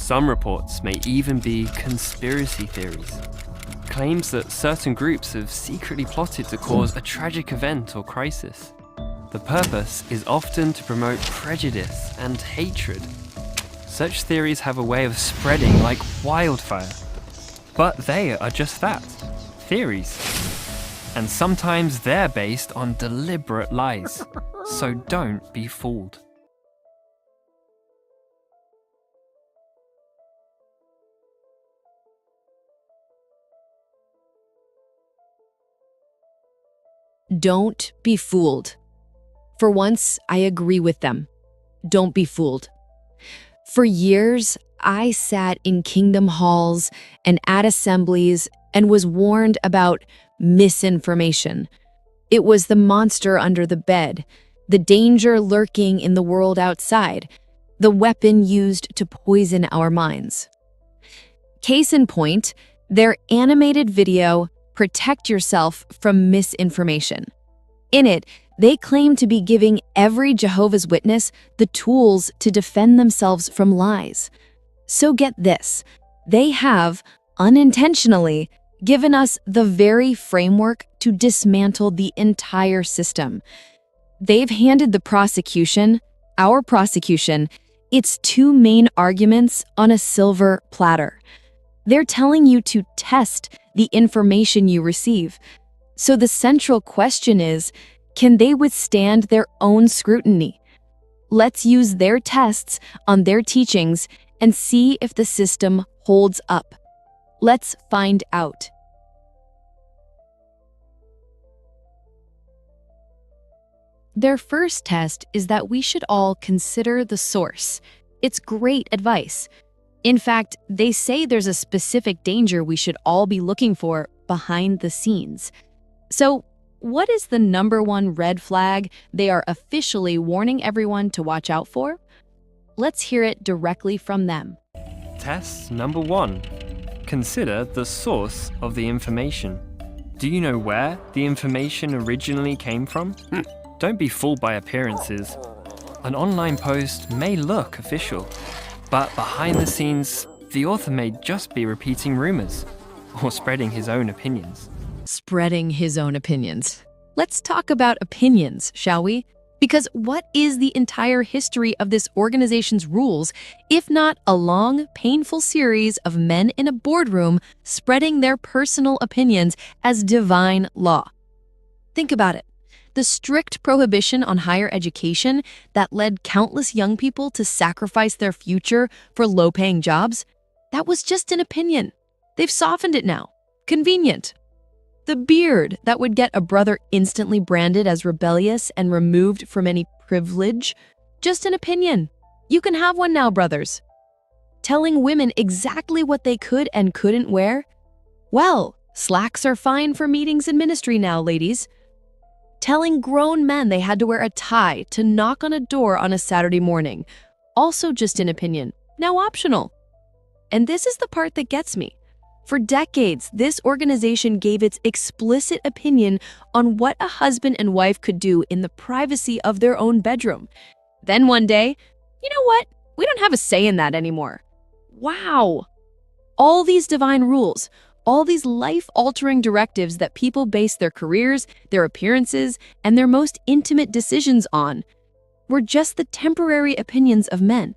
Some reports may even be conspiracy theories. Claims that certain groups have secretly plotted to cause a tragic event or crisis. The purpose is often to promote prejudice and hatred. Such theories have a way of spreading like wildfire. But they are just that, theories. And sometimes they're based on deliberate lies. So don't be fooled. Don't be fooled. For once, I agree with them. Don't be fooled. For years, I sat in kingdom halls and at assemblies and was warned about misinformation. It was the monster under the bed, the danger lurking in the world outside, the weapon used to poison our minds. Case in point, their animated video, Protect Yourself from Misinformation. In it, they claim to be giving every Jehovah's Witness the tools to defend themselves from lies. So get this, they have, unintentionally, given us the very framework to dismantle the entire system. They've handed the prosecution, our prosecution, its two main arguments on a silver platter. They're telling you to test the information you receive. So the central question is, can they withstand their own scrutiny? Let's use their tests on their teachings and see if the system holds up. Let's find out. Their first test is that we should all consider the source. It's great advice. In fact, they say there's a specific danger we should all be looking for behind the scenes. So, what is the #1 red flag they are officially warning everyone to watch out for? Let's hear it directly from them. Test number 1. Consider the source of the information. Do you know where the information originally came from? Don't be fooled by appearances. An online post may look official, but behind the scenes, the author may just be repeating rumors or spreading his own opinions. Spreading his own opinions. Let's talk about opinions, shall we? Because what is the entire history of this organization's rules, if not a long, painful series of men in a boardroom spreading their personal opinions as divine law? Think about it. The strict prohibition on higher education that led countless young people to sacrifice their future for low-paying jobs, that was just an opinion. They've softened it now. Convenient. The beard that would get a brother instantly branded as rebellious and removed from any privilege, just an opinion. You can have one now, brothers. Telling women exactly what they could and couldn't wear? Well, slacks are fine for meetings in ministry now, ladies. Telling grown men they had to wear a tie to knock on a door on a Saturday morning, also just an opinion, now optional. And this is the part that gets me. For decades, this organization gave its explicit opinion on what a husband and wife could do in the privacy of their own bedroom. Then one day, you know what? We don't have a say in that anymore. Wow! All these divine rules, all these life-altering directives that people base their careers, their appearances, and their most intimate decisions on, were just the temporary opinions of men.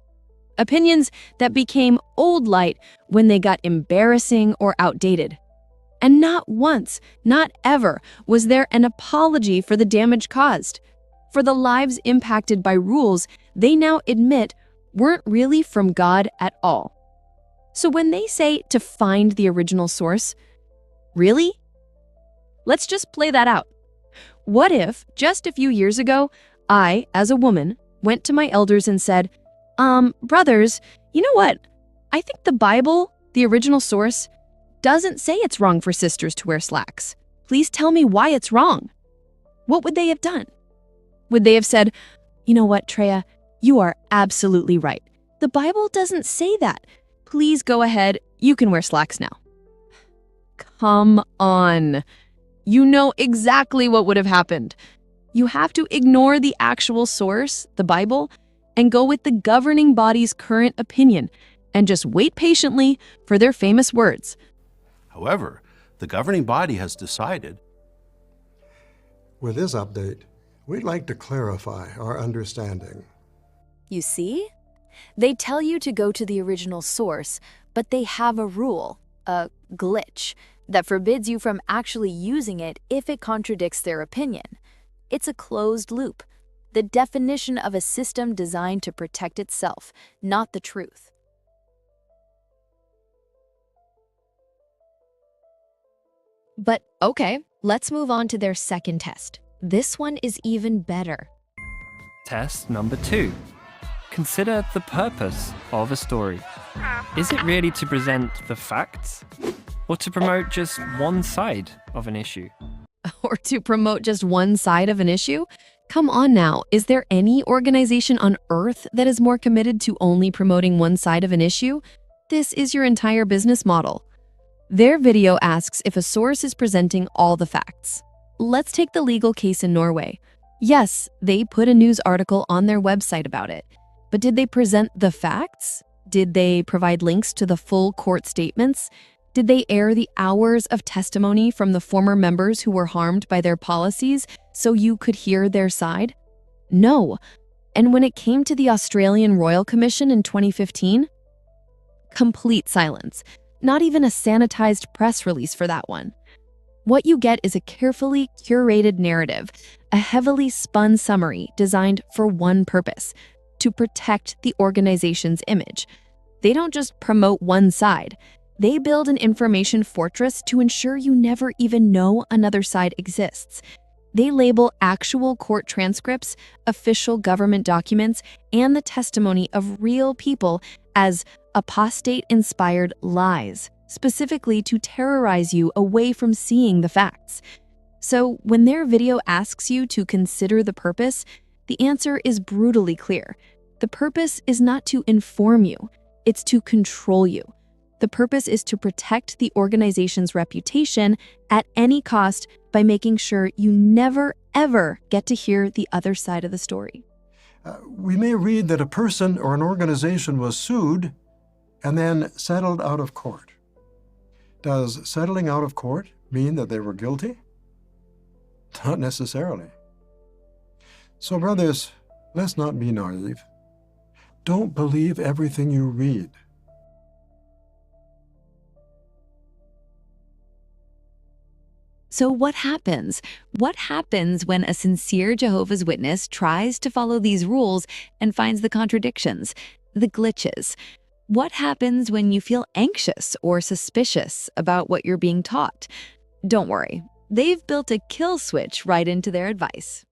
Opinions that became old light when they got embarrassing or outdated. And not once, not ever, was there an apology for the damage caused, for the lives impacted by rules they now admit weren't really from God at all. So when they say to find the original source, really? Let's just play that out. What if, just a few years ago, I, as a woman, went to my elders and said, brothers, you know what? I think the Bible, the original source, doesn't say it's wrong for sisters to wear slacks. Please tell me why it's wrong. What would they have done? Would they have said, you know what, Treya, you are absolutely right. The Bible doesn't say that. Please go ahead, you can wear slacks now. Come on. You know exactly what would have happened. You have to ignore the actual source, the Bible, and go with the governing body's current opinion, and just wait patiently for their famous words. However, the governing body has decided. With this update, we'd like to clarify our understanding. You see? They tell you to go to the original source, but they have a rule, a glitch, that forbids you from actually using it if it contradicts their opinion. It's a closed loop, the definition of a system designed to protect itself, not the truth. But okay, let's move on to their second test. This one is even better. Test number 2. Consider the purpose of a story. Is it really to present the facts, or to promote just one side of an issue? Or to promote just one side of an issue? Come on now, is there any organization on Earth that is more committed to only promoting one side of an issue? This is your entire business model. Their video asks if a source is presenting all the facts. Let's take the legal case in Norway. Yes, they put a news article on their website about it. But did they present the facts? Did they provide links to the full court statements? Did they air the hours of testimony from the former members who were harmed by their policies so you could hear their side? No. And when it came to the Australian Royal Commission in 2015? Complete silence. Not even a sanitized press release for that one. What you get is a carefully curated narrative, a heavily spun summary designed for one purpose: to protect the organization's image. They don't just promote one side. They build an information fortress to ensure you never even know another side exists. They label actual court transcripts, official government documents, and the testimony of real people as apostate-inspired lies, specifically to terrorize you away from seeing the facts. So when their video asks you to consider the purpose, the answer is brutally clear. The purpose is not to inform you, it's to control you. The purpose is to protect the organization's reputation at any cost by making sure you never, ever get to hear the other side of the story. We may read that a person or an organization was sued and then settled out of court. Does settling out of court mean that they were guilty? Not necessarily. So, brothers, let's not be naive. Don't believe everything you read. So what happens? What happens when a sincere Jehovah's Witness tries to follow these rules and finds the contradictions, the glitches? What happens when you feel anxious or suspicious about what you're being taught? Don't worry, they've built a kill switch right into their advice.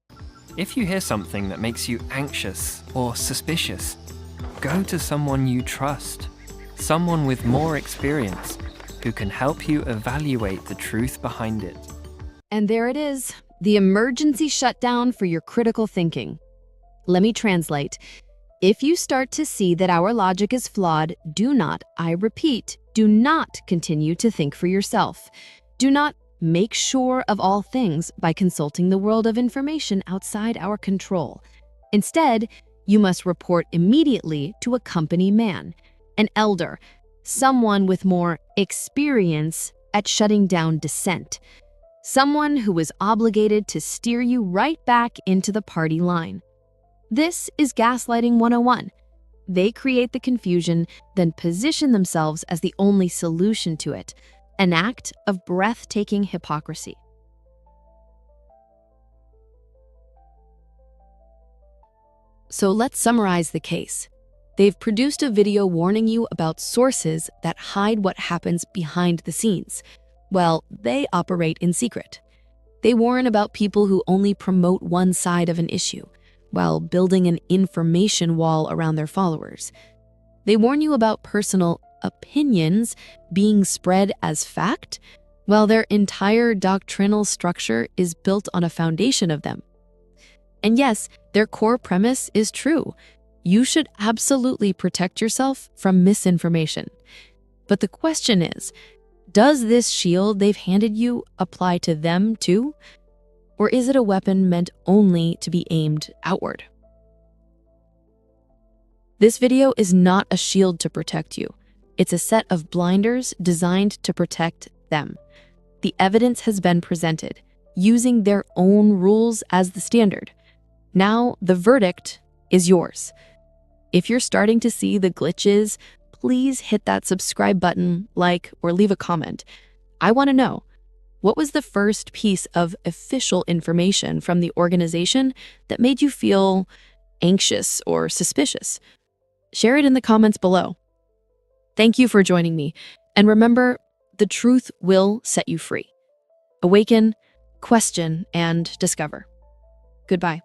If you hear something that makes you anxious or suspicious, go to someone you trust, someone with more experience, who can help you evaluate the truth behind it. And there it is, the emergency shutdown for your critical thinking. Let me translate. If you start to see that our logic is flawed, do not, I repeat, do not continue to think for yourself. Do not make sure of all things by consulting the world of information outside our control. Instead, you must report immediately to a company man, an elder, someone with more experience at shutting down dissent, someone who is obligated to steer you right back into the party line. This is gaslighting 101. They create the confusion, then position themselves as the only solution to it, an act of breathtaking hypocrisy. So let's summarize the case. They've produced a video warning you about sources that hide what happens behind the scenes. Well, they operate in secret. They warn about people who only promote one side of an issue, while building an information wall around their followers. They warn you about personal opinions being spread as fact, while their entire doctrinal structure is built on a foundation of them. And yes, their core premise is true. You should absolutely protect yourself from misinformation. But the question is, does this shield they've handed you apply to them too? Or is it a weapon meant only to be aimed outward? This video is not a shield to protect you. It's a set of blinders designed to protect them. The evidence has been presented, using their own rules as the standard. Now, the verdict is yours. If you're starting to see the glitches, please hit that subscribe button, like, or leave a comment. I want to know, what was the first piece of official information from the organization that made you feel anxious or suspicious? Share it in the comments below. Thank you for joining me, and remember, the truth will set you free. Awaken, question, and discover. Goodbye.